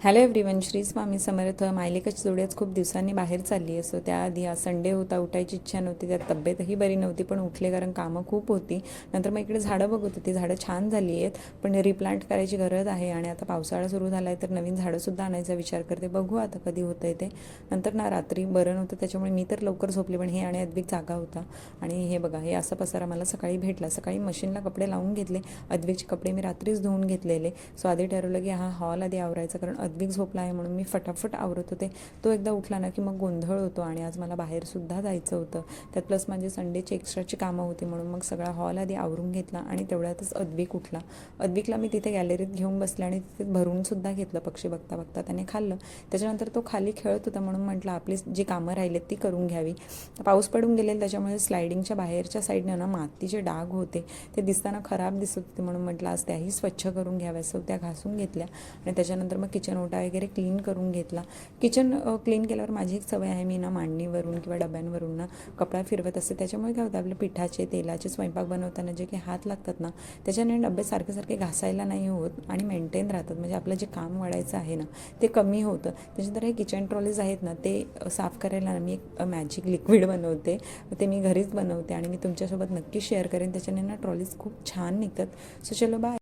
Hello everyone, Shri Swami Samarth. मायलेकच जोड्याच खूप दिवसांनी बाहेर चालली असो. त्याआधी आज संडे होता, उठायची इच्छा नव्हती, त्यात तब्येतही बरी नव्हती, पण उठले कारण कामं खूप होती. नंतर मग इकडे झाडं बघत होती. झाडं छान झाली आहेत, पण रिप्लांट करायची गरज आहे. आणि आता पावसाळा सुरू झाला आहे तर नवीन झाडंसुद्धा आणायचा विचार करते. बघू आता कधी होतं आहे ते. नंतर ना रात्री बरं नव्हतं, त्याच्यामुळे मी तर लवकर झोपले, पण हे आणि अद्विक जागा होता. आणि हे बघा, हे असं पसारा मला सकाळी भेटला. सकाळी मशीनला कपडे लावून घेतले. अद्विकचे कपडे मी रात्रीच धुवून घेतलेले. सो आधी ठरवलं की हा हॉल आधी आवरायचा, कारण अद्विक झोपला आहे म्हणून मी फटाफट आवरत होते. तो एकदा उठला ना की मग गोंधळ होतो. आणि आज मला बाहेरसुद्धा जायचं होतं. त्यात प्लस माझे संडेची एक्स्ट्राची कामं होती, म्हणून मग सगळा हॉल आधी आवरून घेतला. आणि तेवढ्यातच अद्विक उठला. अद्विकला मी तिथे गॅलरीत घेऊन बसले आणि तिथे भरूनसुद्धा घेतलं. पक्षी बघता बघता त्याने खाल्लं. त्याच्यानंतर तो खाली खेळत होता, म्हणून म्हटलं आपली जी कामं राहिलेत ती करून घ्यावी. पाऊस पडून गेलेला, त्याच्यामुळे स्लायडिंगच्या बाहेरच्या साईडनं ना मातीचे डाग होते. ते दिसताना खराब दिसत होते, म्हणून म्हटलं आज त्याही स्वच्छ करून घ्याव्या. सो त्या घासून घेतल्या. आणि त्याच्यानंतर मग किचन ओटा वगैरे क्लीन करून घेतला. किचन क्लीन केल्यावर माझी एक सवय आहे, मी ना मांडणीवरून किंवा डब्यांवरून ना कपडा फिरवत असते. त्याच्यामुळे काय होतं, आपले पिठाचे तेलाचे स्वयंपाक बनवताना जे काही हात लागतात ना, त्याच्याने डबे सारखे सारखे घासायला नाही होत आणि मेंटेन राहतात. म्हणजे आपलं जे काम वाढायचं आहे ना ते कमी होतं. त्याच्यानंतर हे किचन ट्रॉलीज आहेत ना, ते साफ करायला ना मी एक मॅजिक लिक्विड बनवते. ते मी घरीच बनवते आणि मी तुमच्यासोबत नक्की शेअर करेन. त्याच्याने ना ट्रॉलीज खूप छान निघतात. सो चलो बाय.